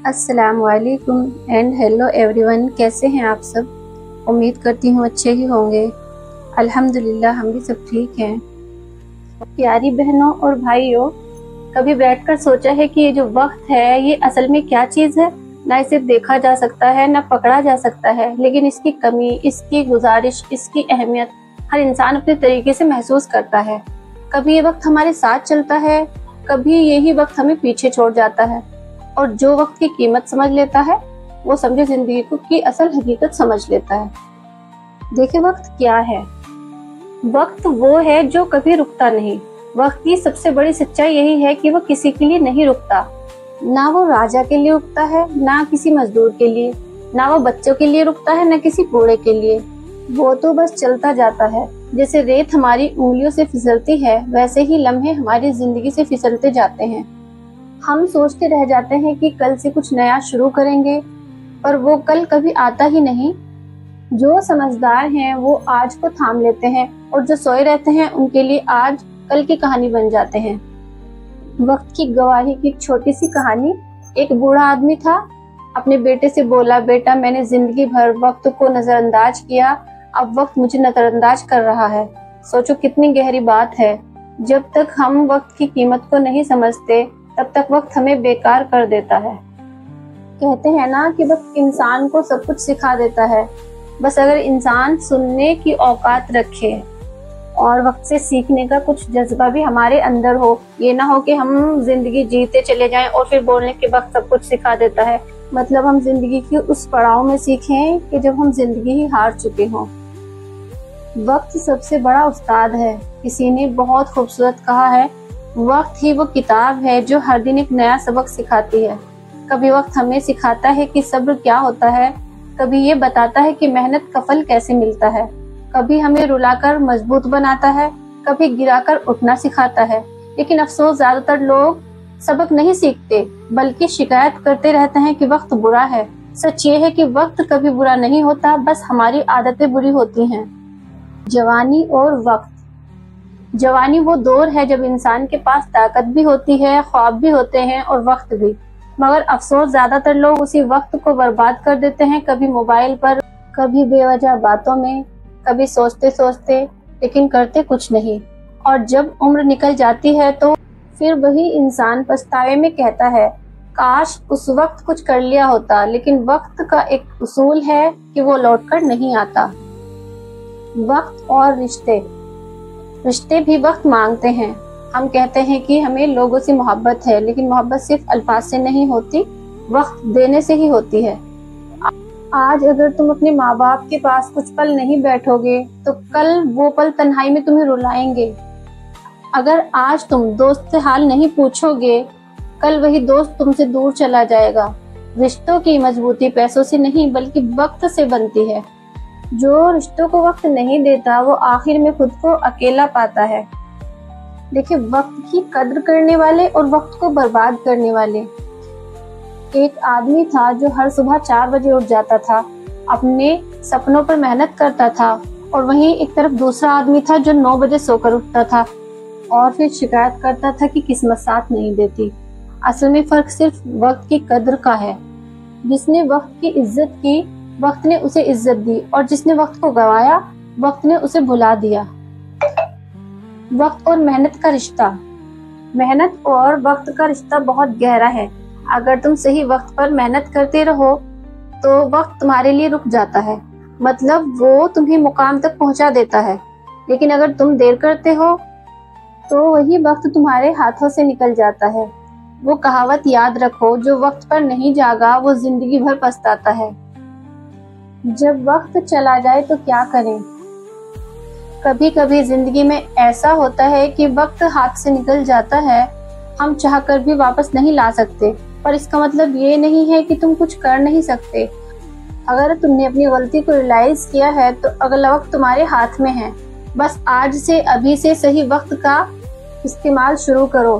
अस्सलाम वालेकुम and hello everyone. कैसे हैं आप सब? उम्मीद करती हूँ अच्छे ही होंगे। अल्हम्दुलिल्लाह हम भी सब ठीक हैं। प्यारी बहनों और भाइयों, कभी बैठकर सोचा है कि ये जो वक्त है ये असल में क्या चीज़ है? ना इसे देखा जा सकता है, ना पकड़ा जा सकता है, लेकिन इसकी कमी, इसकी गुजारिश, इसकी अहमियत हर इंसान अपने तरीके से महसूस करता है। कभी ये वक्त हमारे साथ चलता है, कभी यही वक्त हमें पीछे छोड़ जाता है। और जो वक्त की कीमत समझ लेता है वो समझे जिंदगी की असल हकीकत समझ लेता है। देखिए वक्त क्या है? वक्त वो है जो कभी रुकता नहीं। वक्त की सबसे बड़ी सच्चाई यही है कि वो किसी के लिए नहीं रुकता। ना वो राजा के लिए रुकता है, ना किसी मजदूर के लिए, ना वो बच्चों के लिए रुकता है, ना किसी बूढ़े के लिए। वो तो बस चलता जाता है। जैसे रेत हमारी उंगलियों से फिसलती है, वैसे ही लम्हे हमारी जिंदगी से फिसलते जाते हैं। हम सोचते रह जाते हैं कि कल से कुछ नया शुरू करेंगे, पर वो कल कभी आता ही नहीं। जो समझदार हैं वो आज को थाम लेते हैं, और जो सोए रहते हैं उनके लिए आज कल की कहानी बन जाते हैं। वक्त की गवाही की एक छोटी सी कहानी। एक बूढ़ा आदमी था, अपने बेटे से बोला, बेटा मैंने जिंदगी भर वक्त को नजरअंदाज किया, अब वक्त मुझे नजरअंदाज कर रहा है। सोचो कितनी गहरी बात है। जब तक हम वक्त की कीमत को नहीं समझते तब तक वक्त हमें बेकार कर देता है। कहते हैं ना कि वक्त इंसान को सब कुछ सिखा देता है, बस अगर इंसान सुनने की औकात रखे और वक्त से सीखने का कुछ जज्बा भी हमारे अंदर हो। ये ना हो कि हम जिंदगी जीते चले जाएं और फिर बोलने के वक्त सब कुछ सिखा देता है। मतलब हम जिंदगी की उस पड़ाव में सीखें कि जब हम जिंदगी ही हार चुके हों। वक्त सबसे बड़ा उस्ताद है। किसी ने बहुत खूबसूरत कहा है, वक्त ही वो किताब है जो हर दिन एक नया सबक सिखाती है। कभी वक्त हमें सिखाता है कि सब्र क्या होता है, कभी ये बताता है कि मेहनत का फल कैसे मिलता है, कभी हमें रुलाकर मजबूत बनाता है, कभी गिराकर उठना सिखाता है। लेकिन अफसोस ज्यादातर लोग सबक नहीं सीखते, बल्कि शिकायत करते रहते हैं कि वक्त बुरा है। सच ये है कि वक्त कभी बुरा नहीं होता, बस हमारी आदतें बुरी होती हैं। जवानी और वक्त। जवानी वो दौर है जब इंसान के पास ताकत भी होती है, ख्वाब भी होते हैं और वक्त भी। मगर अफसोस ज्यादातर लोग उसी वक्त को बर्बाद कर देते हैं, कभी मोबाइल पर, कभी बेवजह बातों में, कभी सोचते सोचते, लेकिन करते कुछ नहीं। और जब उम्र निकल जाती है तो फिर वही इंसान पछतावे में कहता है, काश उस वक्त कुछ कर लिया होता। लेकिन वक्त का एक उसूल है कि वो लौटकर नहीं आता। वक्त और रिश्ते। रिश्ते भी वक्त मांगते हैं। हम कहते हैं कि हमें लोगों से मोहब्बत है, लेकिन मोहब्बत सिर्फ अल्फाज से नहीं होती, वक्त देने से ही होती है। आज अगर तुम अपने माँ बाप के पास कुछ पल नहीं बैठोगे तो कल वो पल तन्हाई में तुम्हें रुलाएंगे। अगर आज तुम दोस्त से हाल नहीं पूछोगे, कल वही दोस्त तुमसे दूर चला जाएगा। रिश्तों की मजबूती पैसों से नहीं बल्कि वक्त से बनती है। जो रिश्तों को वक्त नहीं देता वो आखिर में खुद को अकेला पाता है। देखिए वक्त की कद्र करने वाले और वक्त को बर्बाद करने वाले। एक आदमी था जो हर सुबह 4 बजे उठ जाता था, अपने सपनों पर मेहनत करता था, और वहीं एक तरफ दूसरा आदमी था जो 9 बजे सोकर उठता था और फिर शिकायत करता था कि किस्मत साथ नहीं देती। असल में फर्क सिर्फ वक्त की कद्र का है। जिसने वक्त की इज्जत की, वक्त ने उसे इज्जत दी, और जिसने वक्त को गवाया, वक्त ने उसे भुला दिया। वक्त और मेहनत का रिश्ता। मेहनत और वक्त का रिश्ता बहुत गहरा है। अगर तुम सही वक्त पर मेहनत करते रहो तो वक्त तुम्हारे लिए रुक जाता है, मतलब वो तुम्हें मुकाम तक पहुंचा देता है। लेकिन अगर तुम देर करते हो तो वही वक्त तुम्हारे हाथों से निकल जाता है। वो कहावत याद रखो, जो वक्त पर नहीं जागा वो जिंदगी भर पछताता है। जब वक्त चला जाए तो क्या करें? कभी कभी जिंदगी में ऐसा होता है कि वक्त हाथ से निकल जाता है, हम चाहकर भी वापस नहीं ला सकते, पर इसका मतलब ये नहीं है कि तुम कुछ कर नहीं सकते। अगर तुमने अपनी गलती को रियलाइज किया है तो अगला वक्त तुम्हारे हाथ में है। बस आज से, अभी से सही वक्त का इस्तेमाल शुरू करो।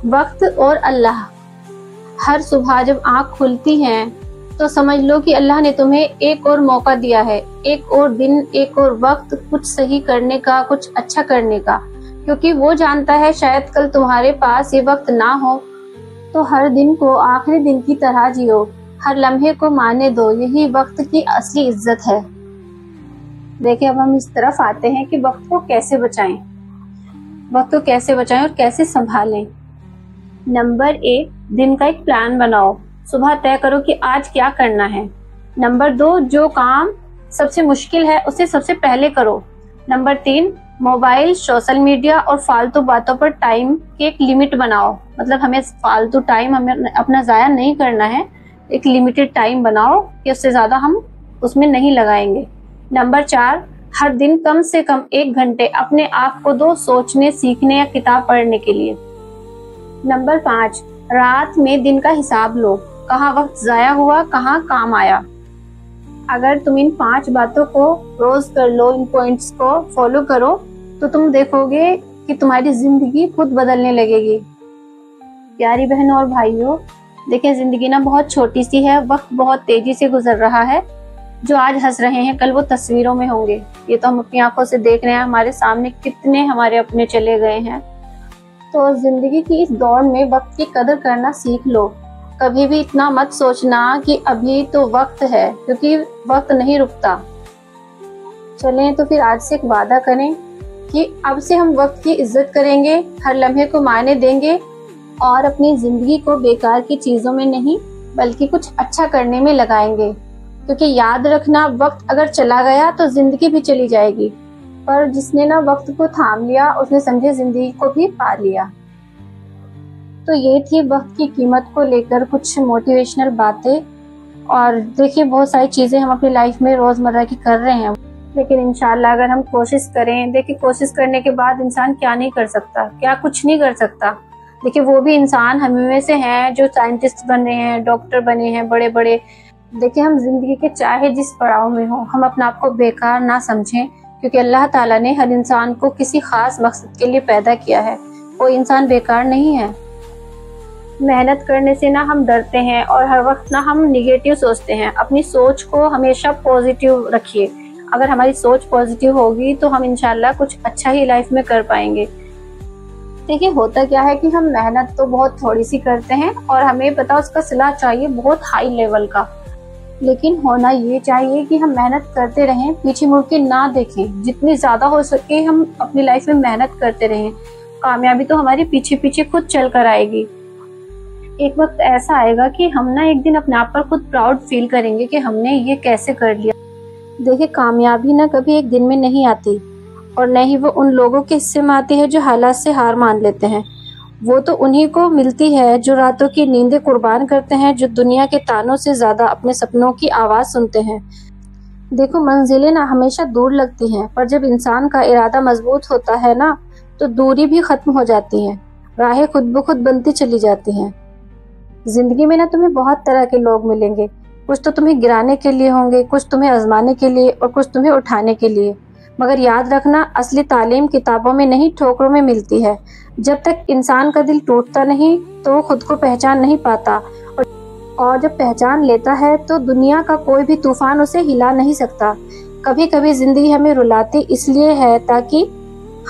वक्त और अल्लाह। हर सुबह जब आँख खुलती है तो समझ लो कि अल्लाह ने तुम्हें एक और मौका दिया है, एक और दिन, एक और वक्त कुछ सही करने का, कुछ अच्छा करने का। क्योंकि वो जानता है शायद कल तुम्हारे पास ये वक्त ना हो तो हर दिन को आखिरी दिन की तरह जियो, हर लम्हे को माने दो, यही वक्त की असली इज्जत है। देखिए अब हम इस तरफ आते हैं कि वक्त को कैसे बचाएं, और कैसे संभालें। नंबर 1, दिन का एक प्लान बनाओ। सुबह तय करो कि आज क्या करना है। नंबर 2, जो काम सबसे मुश्किल है उसे सबसे पहले करो। नंबर 3, मोबाइल, सोशल मीडिया और फालतू बातों पर टाइम की एक लिमिट बनाओ। मतलब हमें फालतू टाइम हमें अपना ज़ाया नहीं करना है, एक लिमिटेड टाइम बनाओ कि उससे ज़्यादा हम उसमें नहीं लगाएंगे। नंबर 4, हर दिन कम से कम 1 घंटे अपने आप को दो सोचने, सीखने या किताब पढ़ने के लिए। नंबर 5, रात में दिन का हिसाब लो, कहाँ वक्त ज़ाया हुआ, कहाँ काम आया। अगर तुम इन 5 बातों को रोज कर लो, इन पॉइंट्स को फॉलो करो, तो तुम देखोगे कि तुम्हारी जिंदगी खुद बदलने लगेगी। प्यारी बहनों और भाइयों, देखिए जिंदगी ना बहुत छोटी सी है, वक्त बहुत तेजी से गुजर रहा है। जो आज हंस रहे हैं कल वो तस्वीरों में होंगे, ये तो हम अपनी आंखों से देख रहे हैं। हमारे सामने कितने हमारे अपने चले गए हैं। तो जिंदगी की इस दौड़ में वक्त की कदर करना सीख लो। कभी भी इतना मत सोचना कि अभी तो वक्त है, क्योंकि वक्त नहीं रुकता। चलें तो फिर आज से एक वादा करें कि अब से हम वक्त की इज्जत करेंगे, हर लम्हे को मायने देंगे और अपनी जिंदगी को बेकार की चीजों में नहीं बल्कि कुछ अच्छा करने में लगाएंगे। क्योंकि याद रखना, वक्त अगर चला गया तो जिंदगी भी चली जाएगी, पर जिसने ना वक्त को थाम लिया उसने समझे जिंदगी को भी पा लिया। तो ये थी वक्त की कीमत को लेकर कुछ मोटिवेशनल बातें। और देखिए बहुत सारी चीजें हम अपनी लाइफ में रोजमर्रा की कर रहे हैं, लेकिन इंशाल्लाह अगर हम कोशिश करें, देखिए कोशिश करने के बाद इंसान क्या नहीं कर सकता, क्या कुछ नहीं कर सकता। देखिए वो भी इंसान हम में से हैं जो साइंटिस्ट बने हैं, डॉक्टर बने हैं, बड़े बड़े। देखिए हम जिंदगी के चाहे जिस पड़ाव में हो, हम अपने आप को बेकार ना समझें, क्योंकि अल्लाह ताला ने हर इंसान को किसी खास मकसद के लिए पैदा किया है। कोई इंसान बेकार नहीं है। मेहनत करने से ना हम डरते हैं और हर वक्त ना हम निगेटिव सोचते हैं। अपनी सोच को हमेशा पॉजिटिव रखिए। अगर हमारी सोच पॉजिटिव होगी तो हम इंशाल्लाह कुछ अच्छा ही लाइफ में कर पाएंगे। देखिए होता क्या है कि हम मेहनत तो बहुत थोड़ी सी करते हैं और हमें पता उसका सिला चाहिए बहुत हाई लेवल का। लेकिन होना ये चाहिए कि हम मेहनत करते रहें, पीछे मुड़ के ना देखें। जितनी ज्यादा हो सके हम अपनी लाइफ में मेहनत करते रहें। कामयाबी तो हमारी पीछे पीछे खुद चल कर आएगी। एक वक्त ऐसा आएगा कि हम ना एक दिन अपने आप पर खुद प्राउड फील करेंगे कि हमने ये कैसे कर लिया। देखिए कामयाबी ना कभी एक दिन में नहीं आती, और न ही वो उन लोगों के हिस्से में आती है जो हालात से हार मान लेते हैं। वो तो उन्हीं को मिलती है जो रातों की नींदें कुर्बान करते हैं, जो दुनिया के तानों से ज्यादा अपने सपनों की आवाज सुनते हैं। देखो मंजिलें ना हमेशा दूर लगती हैं, पर जब इंसान का इरादा मजबूत होता है ना तो दूरी भी खत्म हो जाती है, राहें खुद ब खुद बनती चली जाती हैं। जिंदगी में ना तुम्हें बहुत तरह के लोग मिलेंगे। कुछ तो तुम्हें गिराने के लिए होंगे, कुछ तुम्हें आजमाने के लिए और कुछ तुम्हें उठाने के लिए। मगर याद रखना, असली तालीम किताबों में नहीं ठोकरों में मिलती है। जब तक इंसान का दिल टूटता नहीं तो वो खुद को पहचान नहीं पाता, और जब पहचान लेता है तो दुनिया का कोई भी तूफान उसे हिला नहीं सकता। कभी कभी जिंदगी हमें रुलाती इसलिए है ताकि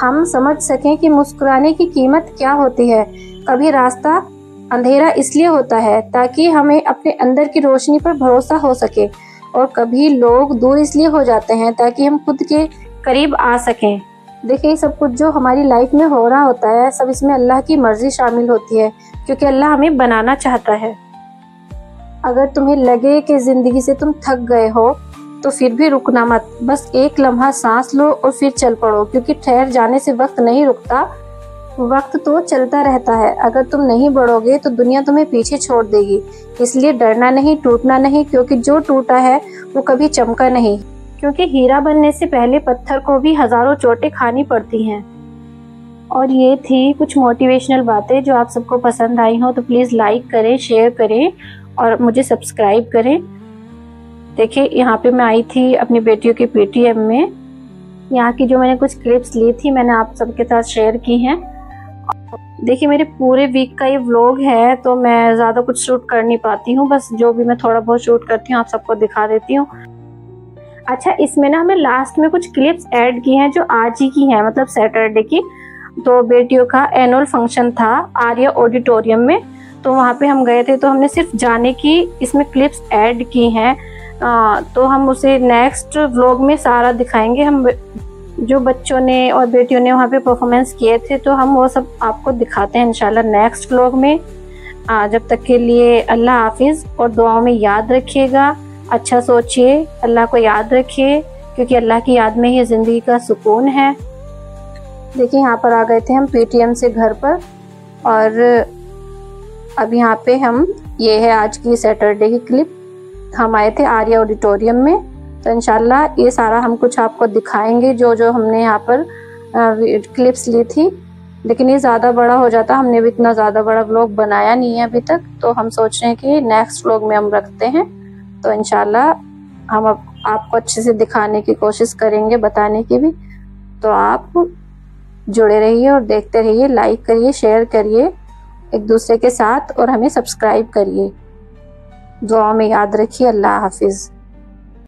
हम समझ सकें कि मुस्कुराने की कीमत क्या होती है। कभी रास्ता अंधेरा इसलिए होता है ताकि हमें अपने अंदर की रोशनी पर भरोसा हो सके, और कभी लोग दूर इसलिए हो जाते हैं ताकि हम खुद के करीब आ सकें। देखिए सब कुछ जो हमारी लाइफ में हो रहा होता है, सब इसमें अल्लाह की मर्जी शामिल होती है, क्योंकि अल्लाह हमें बनाना चाहता है। अगर तुम्हें लगे कि जिंदगी से तुम थक गए हो तो फिर भी रुकना मत, बस एक लम्हा सांस लो और फिर चल पड़ो, क्योंकि ठहर जाने से वक्त नहीं रुकता, वक्त तो चलता रहता है। अगर तुम नहीं बढ़ोगे तो दुनिया तुम्हें पीछे छोड़ देगी। इसलिए डरना नहीं, टूटना नहीं, क्योंकि जो टूटा है वो कभी चमका नहीं। क्योंकि हीरा बनने से पहले पत्थर को भी हजारों चोटें खानी पड़ती हैं। और ये थी कुछ मोटिवेशनल बातें जो आप सबको पसंद आई हो तो प्लीज़ लाइक करें, शेयर करें और मुझे सब्सक्राइब करें। देखिए यहाँ पे मैं आई थी अपनी बेटियों की PTM में। यहाँ की जो मैंने कुछ क्लिप्स ली थी मैंने आप सबके साथ शेयर की हैं। देखिए मेरे पूरे वीक का ये व्लॉग है तो मैं ज़्यादा कुछ शूट कर नहीं पाती हूँ, बस जो भी मैं थोड़ा बहुत शूट करती हूँ आप सबको दिखा देती हूँ। अच्छा इसमें ना हमें लास्ट में कुछ क्लिप्स ऐड की हैं जो आज ही की हैं, मतलब सैटरडे की। तो बेटियों का एनुअल फंक्शन था आर्या ऑडिटोरियम में, تو وہاں پہ ہم گئے تھے، تو ہم نے صرف جانے کی اس میں کلپس ایڈ کی ہیں، تو ہم اسے نیکسٹ ولاگ میں سارا دکھائیں گے. ہم جو بچوں نے اور بیٹیوں نے وہاں پہ پرفارمنس کیے تھے تو ہم وہ سب آپ کو دکھاتے ہیں انشاءاللہ نیکسٹ ولاگ میں. جب تک کے لیے اللہ حافظ، اور دعاؤں میں یاد رکھیے گا، اچھا سوچئے، اللہ کو یاد رکھیے، کیونکہ اللہ کی یاد میں ہی زندگی کا سکون ہے. دیکھیں یہاں پر آ گئے تھے ہم پی ٹی ایم سے گھر پر، اور اب یہاں پہ یہ ہے آج کی سیٹرڈے کی کلپ. ہم آئے تھے آریہ آڈیٹوریم میں، تو انشاءاللہ یہ سارا ہم کچھ آپ کو دکھائیں گے جو ہم نے یہاں پر کلپس لی تھی. لیکن یہ زیادہ بڑا ہو جاتا، ہم نے بھی اتنا زیادہ بڑا ولاگ بنایا نہیں ہے ابھی تک، تو ہم سوچ رہے ہیں کہ نیکسٹ ولاگ میں ہم رکھتے ہیں. تو انشاءاللہ ہم اب آپ کو اچھے سے دکھانے کی کوشش کریں گے، بتانے کی بھی. تو آپ جڑے رہیے اور دیکھتے رہیے، لائک کریے، شیئر کریے ایک دوسرے کے ساتھ، اور ہمیں سبسکرائب کریے. دعا میں یاد رکھیے. اللہ حافظ.